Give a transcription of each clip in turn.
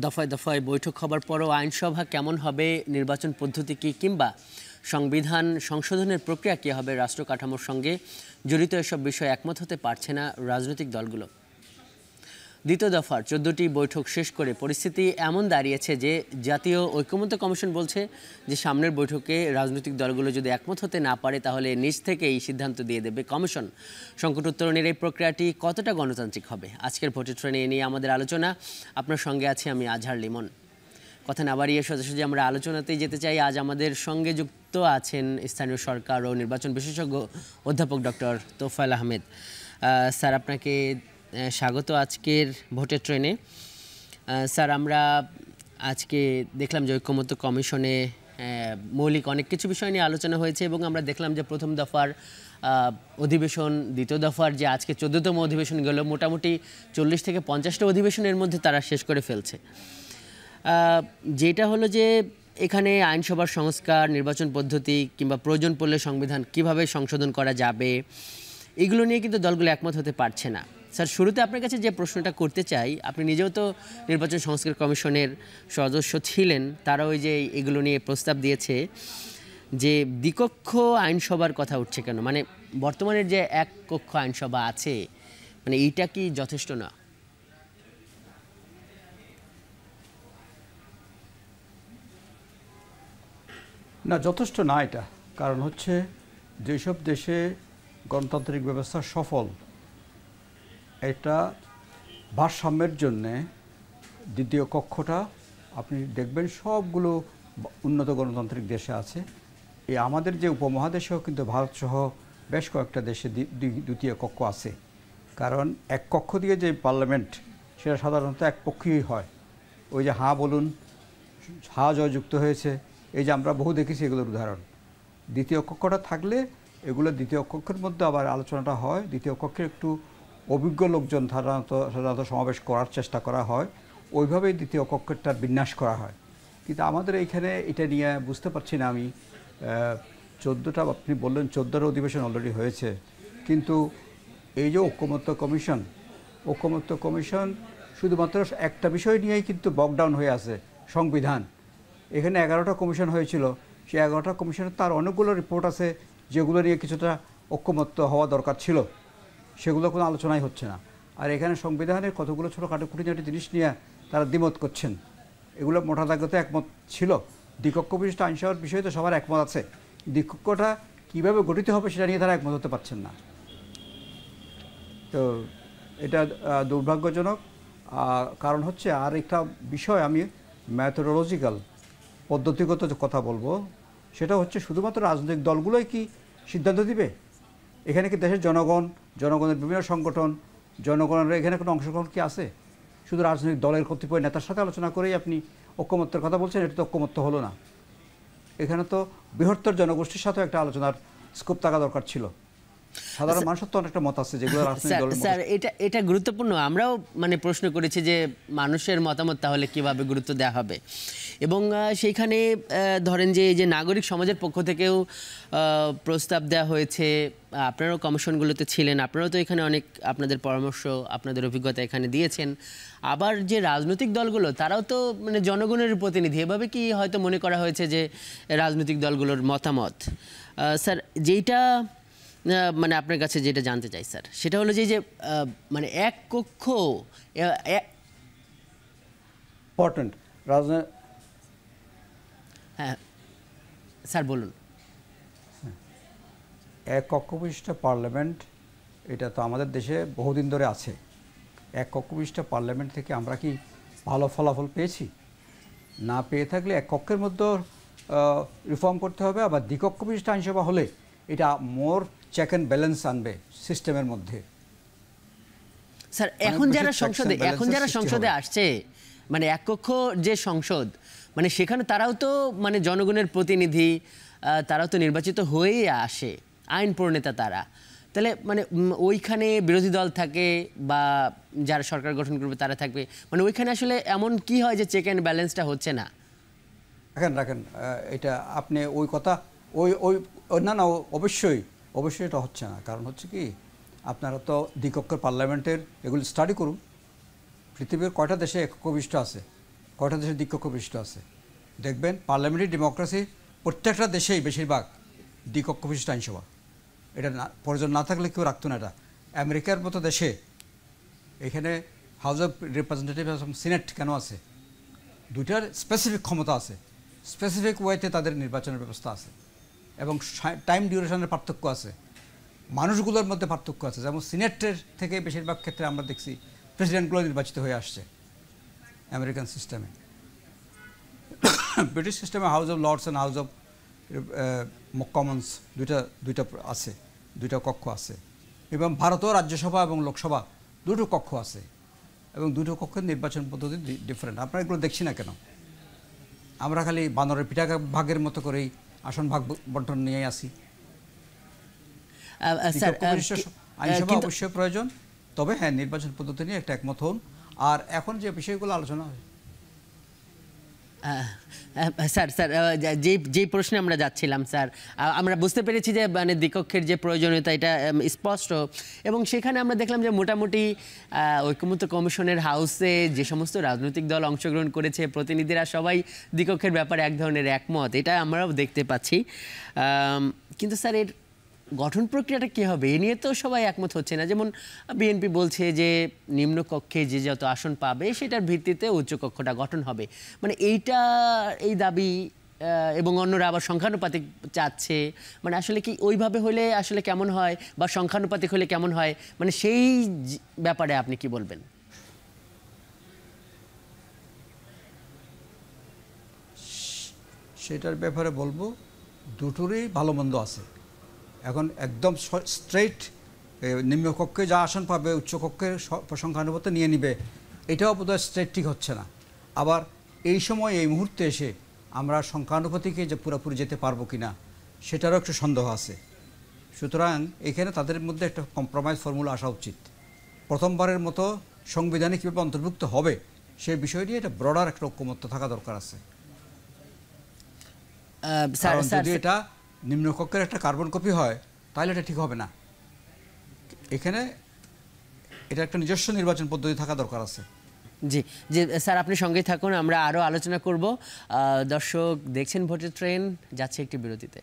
দফায় দফায় বৈঠক হবার পরও আইনসভা কেমন হবে, নির্বাচন পদ্ধতি কী, কিংবা সংবিধান সংশোধনের প্রক্রিয়া কী হবে, রাষ্ট্র কাঠামোর সঙ্গে জড়িত এসব বিষয়ে একমত হতে পারছে না রাজনৈতিক দলগুলো। দ্বিতীয় দফার 14টি বৈঠক শেষ করে পরিস্থিতি এমন দাঁড়িয়েছে যে জাতীয় ঐকমত্য কমিশন বলছে যে সামনের বৈঠকে রাজনৈতিক দলগুলো যদি একমত হতে না পারে তাহলে নিজ থেকেই সিদ্ধান্ত দিয়ে দেবে কমিশন। সংকট উত্তরণের এই প্রক্রিয়াটি কতটা গণতান্ত্রিক হবে, আজকের ভোটের ট্রেনে নিয়ে আমাদের আলোচনা। আপনার সঙ্গে আছি আমি আজহার লিমন। কথা না বাড়িয়ে সোজাসুজি আমরা আলোচনাতেই যেতে চাই। আজ আমাদের সঙ্গে যুক্ত আছেন স্থানীয় সরকার ও নির্বাচন বিশেষজ্ঞ অধ্যাপক ডক্টর তোফায়েল আহমেদ। স্যার, আপনাকে স্বাগত আজকের ভোটের ট্রেনে। স্যার, আমরা আজকে দেখলাম যে ঐকমত্য কমিশনে মৌলিক অনেক কিছু বিষয় নিয়ে আলোচনা হয়েছে এবং আমরা দেখলাম যে প্রথম দফার অধিবেশন, দ্বিতীয় দফার যে আজকে 14তম অধিবেশন গেল, মোটামুটি 40 থেকে 50টা অধিবেশনের মধ্যে তারা শেষ করে ফেলছে। যেটা হলো যে এখানে আইনসভার সংস্কার, নির্বাচন পদ্ধতি কিংবা প্রয়োজন পড়লে সংবিধান কিভাবে সংশোধন করা যাবে, এগুলো নিয়ে কিন্তু দলগুলো একমত হতে পারছে না। স্যার, শুরুতে আপনার কাছে যে প্রশ্নটা করতে চাই, আপনি নিজেও তো নির্বাচন সংস্কার কমিশনের সদস্য ছিলেন, তারাও ওই যে এগুলো নিয়ে প্রস্তাব দিয়েছে যে দ্বিকক্ষ আইনসভার কথা উঠছে কেন? মানে বর্তমানের যে এক কক্ষ আইনসভা আছে, মানে এইটা কি যথেষ্ট না? না, যথেষ্ট না এটা। কারণ হচ্ছে যেসব দেশে গণতান্ত্রিক ব্যবস্থা সফল, এটা ভারসাম্যের জন্যে দ্বিতীয় কক্ষটা আপনি দেখবেন সবগুলো উন্নত গণতান্ত্রিক দেশে আছে। এই আমাদের যে উপমহাদেশেও কিন্তু ভারতসহ বেশ কয়েকটা দেশে দ্বিতীয় কক্ষ আছে। কারণ এক কক্ষ দিয়ে যে পার্লামেন্ট, সেটা সাধারণত একপক্ষীয় হয়। ওই যে হাঁ বলুন, হাঁ জয়যুক্ত হয়েছে, এই যে আমরা বহু দেখেছি এগুলোর উদাহরণ। দ্বিতীয় কক্ষটা থাকলে এগুলো দ্বিতীয় কক্ষের মধ্যে আবার আলোচনাটা হয়। দ্বিতীয় কক্ষে একটু অভিজ্ঞ লোকজন সাধারণত সমাবেশ করার চেষ্টা করা হয়, ওইভাবেই দ্বিতীয় কক্ষটার বিন্যাস করা হয়। কিন্তু আমাদের এইখানে এটা নিয়ে বুঝতে পারছি না আমি। 14টা আপনি বললেন, 14টা অধিবেশন অলরেডি হয়েছে, কিন্তু এই যে ঐকমত্য কমিশন শুধুমাত্র একটা বিষয় নিয়েই কিন্তু বকডাউন হয়ে আছে, সংবিধান। এখানে 11টা কমিশন হয়েছিল, সেই 11টা কমিশনের তার অনেকগুলো রিপোর্ট আছে যেগুলো নিয়ে কিছুটা ঐকমত্য হওয়া দরকার ছিল, সেগুলো কোনো আলোচনাই হচ্ছে না। আর এখানে সংবিধানের কতগুলো ছোটোখাটো খুঁটিনাটি জিনিস নিয়ে তারা দ্বিমত করছেন, এগুলো মোটা দাগতে একমত ছিল। দ্বিকক্ষ বিশিষ্ট আইনসভার বিষয়ে তো সবার একমত আছে, দ্বিকক্ষটা কীভাবে গঠিত হবে সেটা নিয়ে তারা একমত হতে পারছেন না। তো এটা দুর্ভাগ্যজনক। কারণ হচ্ছে আর একটা বিষয়, আমি ম্যাথোডোলজিক্যাল পদ্ধতিগত যে কথা বলবো, সেটা হচ্ছে শুধুমাত্র রাজনৈতিক দলগুলোই কি সিদ্ধান্ত দিবে? এখানে কি দেশের জনগণের বিভিন্ন সংগঠন, জনগণের এখানে কোনো অংশগ্রহণ কি আছে? শুধু রাজনৈতিক দলের কতিপয় নেতার সাথে আলোচনা করেই আপনি ঐকমত্যের কথা বলছেন, এটা তো ঐকমত্য হলো না। এখানে তো বৃহত্তর জনগোষ্ঠীর সাথে একটা আলোচনার স্কোপ থাকা দরকার ছিল। সাধারণ মানুষের তো অনেকটা মত আছে যেগুলো রাজনৈতিক দলের। স্যার, এটা গুরুত্বপূর্ণ। আমরাও মানে প্রশ্ন করেছি যে মানুষের মতামত তাহলে কিভাবে গুরুত্ব দেওয়া হবে, এবং সেইখানে ধরেন যে এই যে নাগরিক সমাজের পক্ষ থেকেও প্রস্তাব দেওয়া হয়েছে। আপনারাও কমিশনগুলোতে ছিলেন, আপনারাও তো এখানে অনেক আপনাদের পরামর্শ, আপনাদের অভিজ্ঞতা এখানে দিয়েছেন। আবার যে রাজনৈতিক দলগুলো, তারাও তো মানে জনগণের প্রতিনিধি, এভাবে কি হয়তো মনে করা হয়েছে যে রাজনৈতিক দলগুলোর মতামত। স্যার, যেইটা মানে আপনার কাছে যেটা জানতে চাই স্যার, সেটা হলো যে মানে এক কক্ষ ইম্পর্টেন্ট হ্যাঁ স্যার বলুন। এক কক্ষ বিশিষ্ট পার্লামেন্ট, এটা তো আমাদের দেশে বহুদিন ধরে আছে। এক কক্ষ বিশিষ্ট পার্লামেন্ট থেকে আমরা কি ভালো ফলাফল পেয়েছি? না পেয়ে থাকলে এক কক্ষের মধ্যে রিফর্ম করতে হবে। আবার দ্বিকক্ষ বিশিষ্ট আইনসভা হলে এটা মোর চেক অ্যান্ড ব্যালেন্স আনবে সিস্টেমের মধ্যে। স্যার, এখন যারা সংসদে আসছে, মানে এক কক্ষ যে সংসদ, মানে সেখানে তারাও তো মানে জনগণের প্রতিনিধি, তারাও তো নির্বাচিত হয়েই আসে, আইন প্রণেতা তারা। তাহলে মানে ওইখানে বিরোধী দল থাকে বা যারা সরকার গঠন করবে তারা থাকবে, মানে ওইখানে আসলে এমন কি হয় যে চেক অ্যান্ড ব্যালেন্সটা হচ্ছে না? রাখেন এটা আপনি ওই কথা না অবশ্যই এটা হচ্ছে না। কারণ হচ্ছে কি, আপনারা তো দ্বিকক্ষের পার্লামেন্টের এগুলি স্টাডি করুন। পৃথিবীর কয়টা দেশে একক বিশিষ্ট আছে? কয়টা দেশে দ্বিকক্ষ বিশিষ্ট আছে? দেখবেন পার্লামেন্টারি ডেমোক্রেসি প্রত্যেকটা দেশেই বেশিরভাগ দ্বিকক্ষ বিশিষ্ট আইনসভা। এটা না প্রয়োজন না থাকলে কেউ রাখতো না এটা। আমেরিকার মতো দেশে এখানে হাউস অফ রিপ্রেজেন্টেটিভ এবং সিনেট কেন আছে? দুইটার স্পেসিফিক ক্ষমতা আছে, স্পেসিফিক ওয়েতে তাদের নির্বাচনের ব্যবস্থা আছে এবং টাইম ডিউরেশনের পার্থক্য আছে, মানুষগুলোর মধ্যে পার্থক্য আছে। যেমন সিনেটের থেকে বেশিরভাগ ক্ষেত্রে আমরা দেখছি প্রেসিডেন্টগুলো নির্বাচিত হয়ে আসছে আমেরিকান সিস্টেমে। ব্রিটিশ সিস্টেমে House of Lords and House of Commons দুইটা আছে, দুইটা কক্ষ আছে। এবং ভারতেও রাজ্যসভা এবং লোকসভা দুটো কক্ষ আছে এবং দুটো কক্ষের নির্বাচন পদ্ধতি ডিফারেন্ট। আপনারা এগুলো দেখছি না কেন? আমরা খালি বানরের পিঠা ভাগের মতো করেই আসন ভাগ বন্টন নিয়ে আসি। আইনসভা অবশ্যই প্রয়োজন, তবে হ্যাঁ নির্বাচন পদ্ধতি নিয়ে একটা একমত হন। আর এখন যে বিষয়গুলো আলোচনা হয় স্যার যে প্রশ্নে আমরা যাচ্ছিলাম স্যার, আমরা বুঝতে পেরেছি যে মানে দ্বিকক্ষের যে প্রয়োজনীয়তা এটা স্পষ্ট, এবং সেখানে আমরা দেখলাম যে মোটামুটি ঐকমত্য কমিশনের হাউসে যে সমস্ত রাজনৈতিক দল অংশগ্রহণ করেছে প্রতিনিধিরা সবাই দ্বিকক্ষের ব্যাপারে এক ধরনের একমত, এটা আমরাও দেখতে পাচ্ছি। কিন্তু স্যার এর গঠন প্রক্রিয়াটা কী হবে এ নিয়ে তো সবাই একমত হচ্ছে না। যেমন বিএনপি বলছে যে নিম্নকক্ষে যে যত আসন পাবে সেটার ভিত্তিতে উচ্চকক্ষটা গঠন হবে, মানে এই দাবি, এবং অন্যরা আবার সংখ্যানুপাতিক চাচ্ছে। মানে আসলে কি ওইভাবে হলে আসলে কেমন হয়, বা সংখ্যানুপাতিক হলে কেমন হয়, মানে সেই ব্যাপারে আপনি কি বলবেন? সেটার ব্যাপারে বলবো দুটোরই ভালো মন্দ আছে। এখন একদম স্ট্রেইট নিম্নকক্ষে যা আসন পাবে উচ্চকক্ষের সংখ্যানুপাতে নিয়ে নিবে, এটাও বোধহয় স্ট্রেইট ঠিক হচ্ছে না। আবার এই সময় এই মুহূর্তে এসে আমরা সংখ্যানুপাতিকে যে পুরোপুরি যেতে পারবো কি না সেটারও একটু সন্দেহ আছে। সুতরাং এখানে তাদের মধ্যে একটা কম্প্রোমাইজ ফর্মুলা আসা উচিত। প্রথমবারের মতো সংবিধানে কীভাবে অন্তর্ভুক্ত হবে সেই বিষয় নিয়ে এটা ব্রডার একটা ঐকমত্য থাকা দরকার আছে। যদি এটা নিম্নকক্ষের একটা কার্বন কপি হয় তাহলে এটা ঠিক হবে না। এখানে এটা একটা নিজস্ব নির্বাচন পদ্ধতি থাকা দরকার আছে। জি জি স্যার, আপনি সঙ্গেই থাকুন, আমরা আরও আলোচনা করব। দর্শক দেখছেন ভোটের ট্রেন, যাচ্ছে একটি বিরতিতে।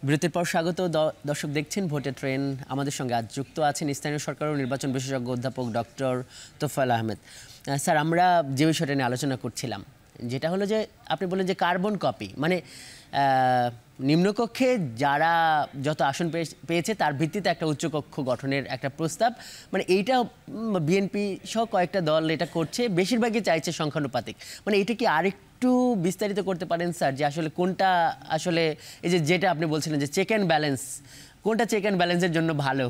বিরতির পর স্বাগত। দর্শক দেখছেন ভোটের ট্রেন। আমাদের সঙ্গে আজ যুক্ত আছেন স্থানীয় সরকার ও নির্বাচন বিশেষজ্ঞ অধ্যাপক ডক্টর তোফায়েল আহমেদ। স্যার, আমরা যে বিষয়টা নিয়ে আলোচনা করছিলাম যেটা হলো যে আপনি বললেন যে কার্বন কপি, মানে নিম্নকক্ষে যারা যত আসন পেয়েছে তার ভিত্তিতে একটা উচ্চকক্ষ গঠনের একটা প্রস্তাব, মানে এইটা বিএনপি সহ কয়েকটা দল এটা করছে, বেশিরভাগই চাইছে সংখ্যানুপাতিক। মানে এটা কি আরেকটু বিস্তারিত করতে পারেন স্যার, যে আসলে কোনটা আসলে এই যেটা আপনি বলছিলেন যে চেক অ্যান্ড ব্যালেন্স, কোনটা চেক অ্যান্ড ব্যালেন্সের জন্য ভালো?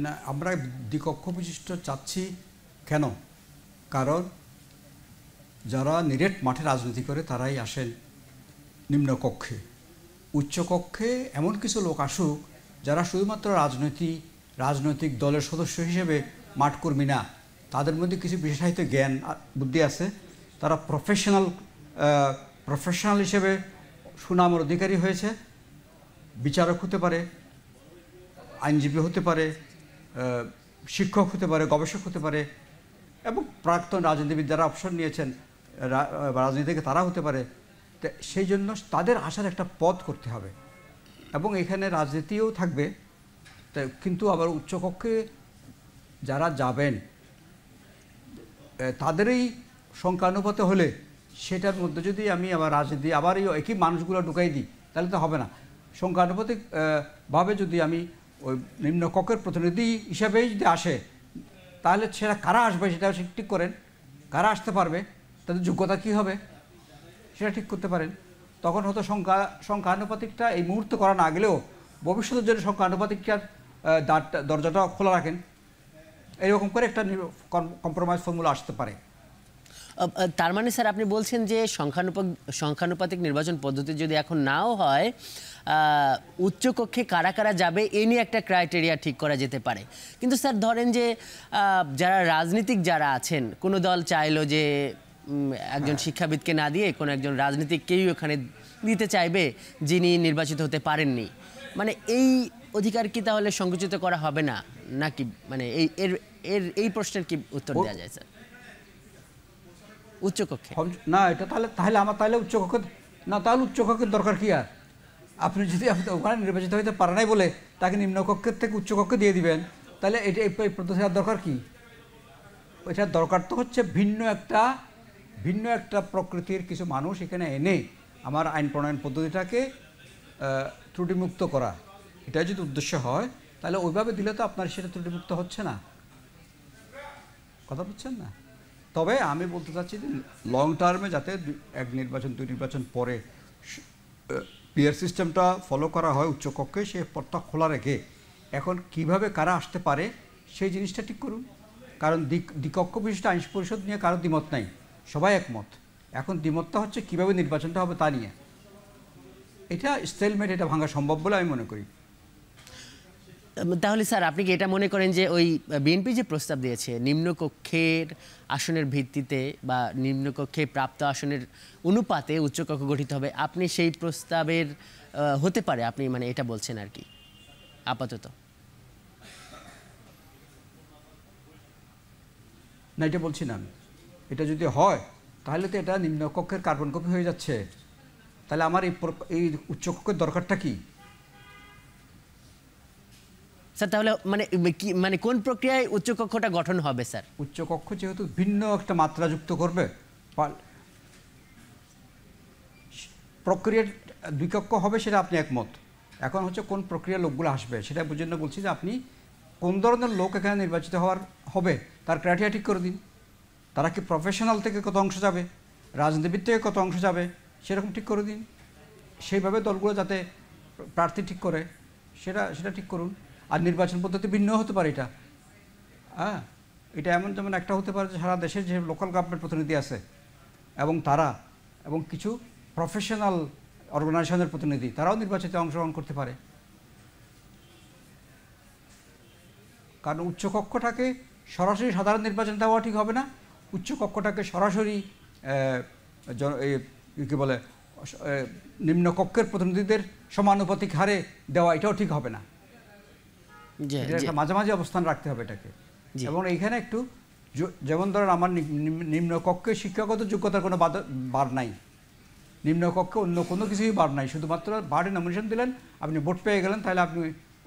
না, আমরা দ্বিকক্ষ বিশিষ্ট চাচ্ছি কেন? কারণ যারা নিরেট মাঠে রাজনীতি করে তারাই আসেন নিম্নকক্ষে। উচ্চকক্ষে এমন কিছু লোক আসুক যারা শুধুমাত্র রাজনৈতিক দলের সদস্য হিসেবে মাঠকর্মী না, তাদের মধ্যে কিছু বিশেষায়িত জ্ঞান বুদ্ধি আছে, তারা প্রফেশনাল হিসেবে সুনামের অধিকারী হয়েছে, বিচারক হতে পারে, আইনজীবী হতে পারে, শিক্ষক হতে পারে, গবেষক হতে পারে, এবং প্রাক্তন রাজনীতিবিদ যারা অবসর নিয়েছেন রাজনীতি থেকে তারা হতে পারে। সেই জন্য তাদের আসার একটা পথ করতে হবে এবং এখানে রাজনীতিও থাকবে। কিন্তু আবার উচ্চকক্ষে যারা যাবেন তাদেরই সংখ্যানুপাতে হলে সেটার মধ্যে যদি আমি আবার রাজনীতি আবার একই মানুষগুলো ঢুকাই দিই তাহলে তো হবে না। সংখ্যানুপাতিক ভাবে যদি আমি ওই নিম্নকক্ষের প্রতিনিধি হিসাবেই যদি আসে তাহলে সেটা কারা আসবে সেটা ঠিক করেন, কারা আসতে পারবে, তাদের যোগ্যতা কী হবে সেটা ঠিক করতে পারেন। তখন হয়তো সংখ্যানুপাতিকটা এই মুহূর্তে করা না গেলেও ভবিষ্যতের জন্য সংখ্যানুপাতিকটার দরজাটা খোলা রাখেন, এরকম করে একটা কম্প্রোমাইজ ফর্মুলা আসতে পারে। তার মানে স্যার আপনি বলছেন যে সংখ্যানুপাতিক নির্বাচন পদ্ধতি যদি এখন নাও হয়, উচ্চকক্ষে কারা কারা যাবে এ নিয়ে একটা ক্রাইটেরিয়া ঠিক করা যেতে পারে। কিন্তু স্যার ধরেন যে যারা রাজনীতিক যারা আছেন, কোনো দল চাইলো যে একজন শিক্ষাবিদকে না দিয়ে কোনো একজন রাজনীতিককেই ওখানে দিতে চাইবে যিনি নির্বাচিত হতে পারেননি। মানে এই অধিকার কি তাহলে সংকুচিত করা হবে না নাকি, মানে এই এর এর এই প্রশ্নের কি উত্তর দেওয়া যায় স্যার উচ্চকক্ষে? না, এটা তাহলে তাহলে আমার তাহলে উচ্চকক্ষ না, তাহলে উচ্চকক্ষের দরকার কি আর? আপনি যদি ওখানে নির্বাচিত হইতে পারে নাই বলে তাকে নিম্নকক্ষের থেকে উচ্চকক্ষে দিয়ে দিবেন, তাহলে এটা এই পদ্ধতি দরকার কি? এটার দরকার তো হচ্ছে ভিন্ন একটা প্রকৃতির কিছু মানুষ এখানে এনে আমার আইন প্রণয়ন পদ্ধতিটাকে ত্রুটিমুক্ত করা। এটাই যদি উদ্দেশ্য হয় তাহলে ওইভাবে দিলে তো আপনার সেটা ত্রুটিমুক্ত হচ্ছে না। কথা বুঝছেন না? তবে আমি বলতে চাচ্ছি যে লং টার্মে যাতে এক নির্বাচন দুই নির্বাচন পরে পিয়ার সিস্টেমটা ফলো করা হয় উচ্চকক্ষে, সে পথটা খোলা রেখে এখন কিভাবে কারা আসতে পারে সেই জিনিসটা ঠিক করুন। কারণ দ্বিকক্ষ বিশিষ্ট আইন পরিষদ নিয়ে কারো দ্বিমত নাই, সবাই একমত। এখন দ্বিমতটা হচ্ছে কিভাবে নির্বাচনটা হবে তা নিয়ে। এটা স্টেলমেট, এটা ভাঙা সম্ভব বলে আমি মনে করি। তাহলে স্যার আপনি কি এটা মনে করেন যে ওই বিএনপি যে প্রস্তাব দিয়েছে নিম্নকক্ষের আসনের ভিত্তিতে বা নিম্নকক্ষে প্রাপ্ত আসনের অনুপাতে উচ্চকক্ষ গঠিত হবে, আপনি সেই প্রস্তাবের হতে পারে আপনি মানে এটা বলছেন আর কি আপাতত? না, এটা বলছি না আমি। এটা যদি হয় তাহলে তো এটা নিম্নকক্ষের কার্বন কপি হয়ে যাচ্ছে। তাহলে আমার এই উচ্চকক্ষের দরকারটা কি? স্যার তাহলে মানে কি মানে কোন প্রক্রিয়ায় উচ্চকক্ষটা গঠন হবে স্যার? উচ্চকক্ষ যেহেতু ভিন্ন একটা মাত্রা যুক্ত করবে, প্রক্রিয়া দ্বিকক্ষ হবে সেটা আপনি একমত। এখন হচ্ছে কোন প্রক্রিয়া লোকগুলো আসবে সেটা বুঝেন না। বলছি যে আপনি কোন ধরনের লোক এখানে নির্বাচিত হবে তার ক্রাইটেরিয়া ঠিক করে দিন। তারা কি প্রফেশনাল থেকে কত অংশ যাবে, রাজনীতিবিদ থেকে কত অংশ যাবে সেরকম ঠিক করে দিন। সেইভাবে দলগুলো যাতে প্রার্থী ঠিক করে সেটা ঠিক করুন। আর নির্বাচন পদ্ধতি ভিন্ন হতে পারে এটা। এটা এমন যেমন একটা হতে পারে যে সারা দেশের যে লোকাল গভর্নমেন্ট প্রতিনিধি আছে এবং কিছু প্রফেশনাল অর্গানাইজেশনের প্রতিনিধি তারাও নির্বাচিতে অংশগ্রহণ করতে পারে। কারণ উচ্চকক্ষটাকে সরাসরি সাধারণ নির্বাচন দেওয়া ঠিক হবে না, উচ্চকক্ষটাকে সরাসরি কী বলে নিম্নকক্ষের প্রতিনিধিদের সমানুপাতিক হারে দেওয়া এটাও ঠিক হবে না। একটা মাঝামাঝি অবস্থান রাখতে হবে এটাকে। এবং এইখানে একটু যেমন ধরেন আমার নিম্নকক্ষে শিক্ষাগত যোগ্যতার কোনো বার নাই, নিম্নকক্ষে অন্য কোনো কিছুই বার নাই, শুধুমাত্র বারে নমিনেশন দিলেন, আপনি ভোট পেয়ে গেলেন, তাহলে আপনি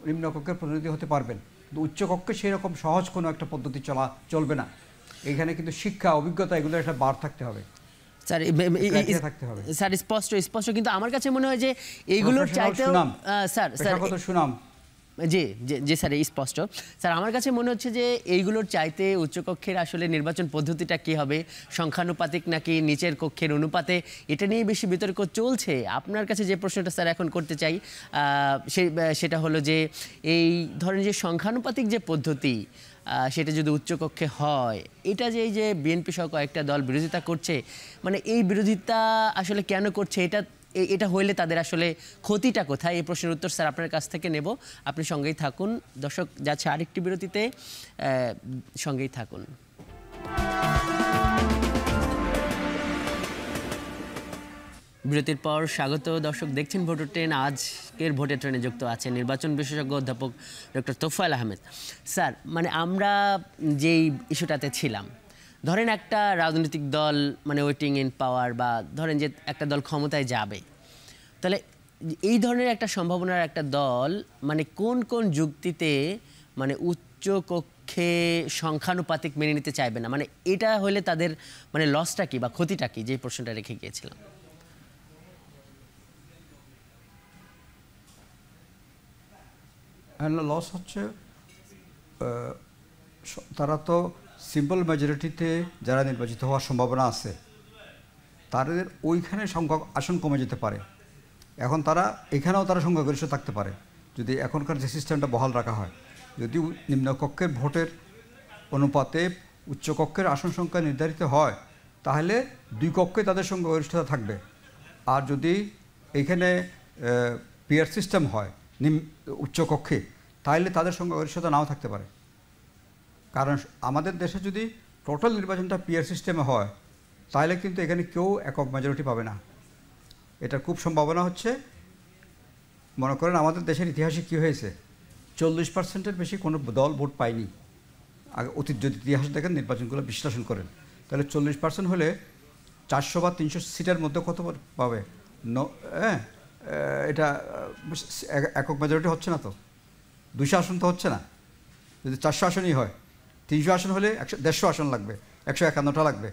নিম্নকক্ষের প্রতিনিধি হতে পারবেন। কিন্তু উচ্চকক্ষে সেরকম সহজ কোনো একটা পদ্ধতি চলবে না। এখানে কিন্তু শিক্ষা, অভিজ্ঞতা এগুলো একটা বার থাকতে হবে স্যার। স্পষ্ট কিন্তু আমার কাছে মনে হয় যে এইগুলোর চাইতেও স্যার সুনাম জি জি স্যার স্পষ্ট। স্যার আমার কাছে মনে হচ্ছে যে এইগুলোর চাইতে উচ্চকক্ষের আসলে নির্বাচন পদ্ধতিটা কী হবে, সংখ্যানুপাতিক নাকি নিচের কক্ষের অনুপাতে, এটা নিয়ে বেশি বিতর্ক চলছে। আপনার কাছে যে প্রশ্নটা স্যার এখন করতে চাই সেটা হলো যে এই ধরেন যে সংখ্যানুপাতিক যে পদ্ধতি সেটা যদি উচ্চকক্ষে হয়, এটা যে এই যে বিএনপি সহ কয়েকটা দল বিরোধিতা করছে, মানে এই বিরোধিতা আসলে কেন করছে, এটা হইলে তাদের আসলে ক্ষতিটা কোথায়, এই প্রশ্নের উত্তর স্যার আপনার কাছ থেকে নেব। আপনি সঙ্গেই থাকুন। দর্শক যাচ্ছে আরেকটি বিরতিতে, সঙ্গেই থাকুন। বিরতির পর স্বাগত। দর্শক দেখছেন ভোটের ট্রেন। আজকের ভোটের ট্রেনে যুক্ত আছে নির্বাচন বিশেষজ্ঞ অধ্যাপক ডক্টর তোফায়েল আহমেদ। স্যার মানে আমরা যেই ইস্যুটাতে ছিলাম, ধরেন একটা রাজনৈতিক দল মানে ওয়েটিং ইন পাওয়ার, বা ধরেন যে একটা দল ক্ষমতায় যাবে, তাহলে এই ধরনের একটা সম্ভাবনার একটা দল মানে কোন কোন যুক্তিতে মানে উচ্চ কক্ষে সংখ্যানুপাতিক মেনে নিতে চাইবে না, মানে এটা হলে তাদের মানে লসটা কি বা ক্ষতিটা কি, যে প্রশ্নটা রেখে গিয়েছিলাম। লস হচ্ছে তারা তো সিম্পল মেজরিটিতে যারা নির্বাচিত হওয়ার সম্ভাবনা আছে তাদের ওইখানে সংখ্যক আসন কমে যেতে পারে। এখন এখানেও তারা সংখ্যাগরিষ্ঠ থাকতে পারে যদি এখনকার যে সিস্টেমটা বহাল রাখা হয়। যদি নিম্নকক্ষের ভোটের অনুপাতে উচ্চকক্ষের আসন সংখ্যা নির্ধারিত হয় তাহলে দুই কক্ষে তাদের সংখ্যাগরিষ্ঠতা থাকবে। আর যদি এইখানে পিয়ার সিস্টেম হয় উচ্চকক্ষে, তাহলে তাদের সংখ্যাগরিষ্ঠতা নাও থাকতে পারে। কারণ আমাদের দেশে যদি টোটাল নির্বাচনটা পিয়ার সিস্টেমে হয় তাহলে কিন্তু এখানে কেউ একক মেজরিটি পাবে না। এটার খুব সম্ভাবনা হচ্ছে, মনে করেন আমাদের দেশের ইতিহাসে কী হয়েছে, 40%-এর বেশি কোনো দল ভোট পায়নি আগে। অতীত যদি ইতিহাস দেখেন, নির্বাচনগুলো বিশ্লেষণ করেন, তাহলে 40% হলে 400 বা 300 সিটের মধ্যে কত পাবে? এটা একক মেজরিটি হচ্ছে না তো, 200 আসন তো হচ্ছে না। যদি 400 আসনই হয়, 300 আসন হলে 150 আসন লাগবে, 151টা লাগবে।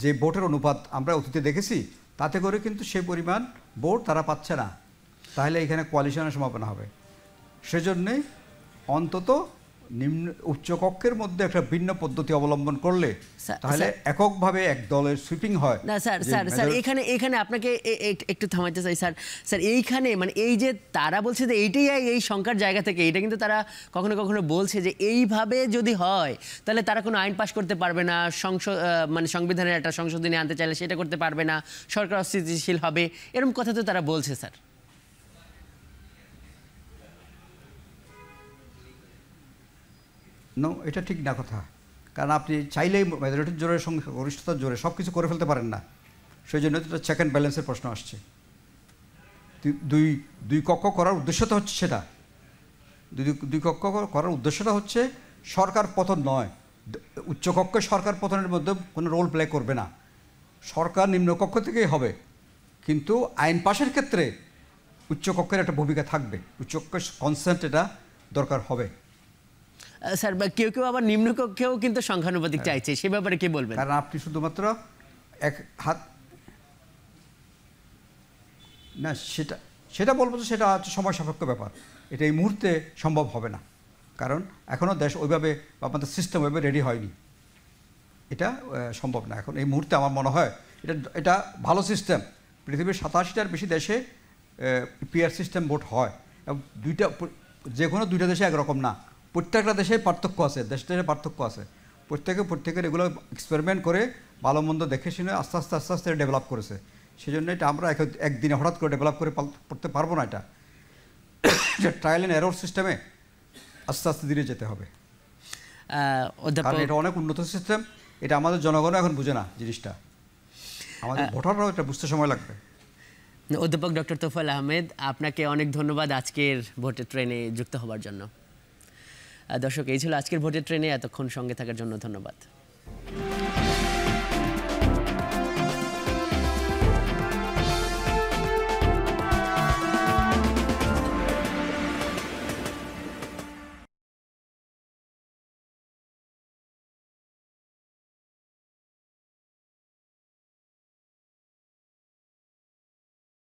যে ভোটের অনুপাত আমরা অতীতে দেখেছি, তাতে করে কিন্তু সেই পরিমাণ ভোট তারা পাচ্ছে না। তাহলে এখানে কোয়ালিশনের সম্ভাবনা হবে। সেজন্যে অন্তত নিম্ন উচ্চকক্ষের মধ্যে একটা ভিন্ন পদ্ধতি অবলম্বন করলে তাহলে এককভাবে এক দলের সুইপিং হয় না। স্যার স্যার স্যার এখানে আপনাকে একটু থামাতে চাই স্যার। স্যার এইখানে মানে এই যে তারা বলছে যে এইটাই এই সংখ্যার জায়গা থেকে, এটা কিন্তু তারা কখনো কখনো বলছে যে এইভাবে যদি হয় তাহলে তারা কোনো আইন পাশ করতে পারবে না, মানে সংবিধানের একটা সংশোধনী আনতে চাইলে সেটা করতে পারবে না, সরকার অস্থিতিশীল হবে, এরকম কথা তো তারা বলছে স্যার। নো, এটা ঠিক না কথা। কারণ আপনি চাইলেই মেজরিটির জোরে, সংখ্যাগরিষ্ঠতার জোরে সব কিছু করে ফেলতে পারেন না। সেই জন্য তো চেক অ্যান্ড ব্যালেন্সের প্রশ্ন আসছে। দুই কক্ষ করার উদ্দেশ্যটা হচ্ছে সেটা, দুই কক্ষ করার উদ্দেশ্যটা হচ্ছে সরকার পতন নয়। উচ্চকক্ষে সরকার পতনের মধ্যে কোনো রোল প্লে করবে না, সরকার নিম্নকক্ষ থেকেই হবে। কিন্তু আইন পাশের ক্ষেত্রে উচ্চকক্ষের একটা ভূমিকা থাকবে, উচ্চকক্ষের কনসেন্ট এটা দরকার হবে। স্যার কেউ কেউ আবার নিম্নকক্ষেও কিন্তু সংখ্যানুপাতিক চাইছে, সে ব্যাপারে কি বলবেন? কারণ আপনি শুধুমাত্র এক হাত না, সেটা বলবো যে সেটা হচ্ছে সময় সাপেক্ষ ব্যাপার। এটা এই মুহূর্তে সম্ভব হবে না, কারণ এখনও দেশ ওইভাবে আমাদের সিস্টেম ওইভাবে রেডি হয়নি। এটা সম্ভব না এখন এই মুহূর্তে। আমার মনে হয় এটা ভালো সিস্টেম। পৃথিবীর 87টার বেশি দেশে পিআর সিস্টেম ভোট হয়। যে কোনো দুইটা দেশে একরকম না, প্রত্যেকটা দেশে পার্থক্য আছে, দেশে পার্থক্য আছে। প্রত্যেকের এগুলো এক্সপেরিমেন্ট করে ভালো মন্দ দেখে শুনে আস্তে আস্তে ডেভেলপ করেছে। সেই জন্য এটা আমরা একদিনে হঠাৎ করে ডেভেলপ করে করতে পারবো না। এটা ট্রায়াল অ্যান্ড এরর সিস্টেমে আস্তে আস্তে ধীরে যেতে হবে, কারণ এটা অনেক উন্নত সিস্টেম। এটা আমাদের জনগণও এখন বুঝে না জিনিসটা, আমাদের ভোটাররাও এটা বুঝতে সময় লাগবে। অধ্যাপক ডক্টর তোফায়েল আহমেদ, আপনাকে অনেক ধন্যবাদ আজকের ভোটের ট্রেনে যুক্ত হওয়ার জন্য। দর্শক, এই ছিল আজকের ভোটের ট্রেনে। এতক্ষণ সঙ্গে থাকার জন্য ধন্যবাদ।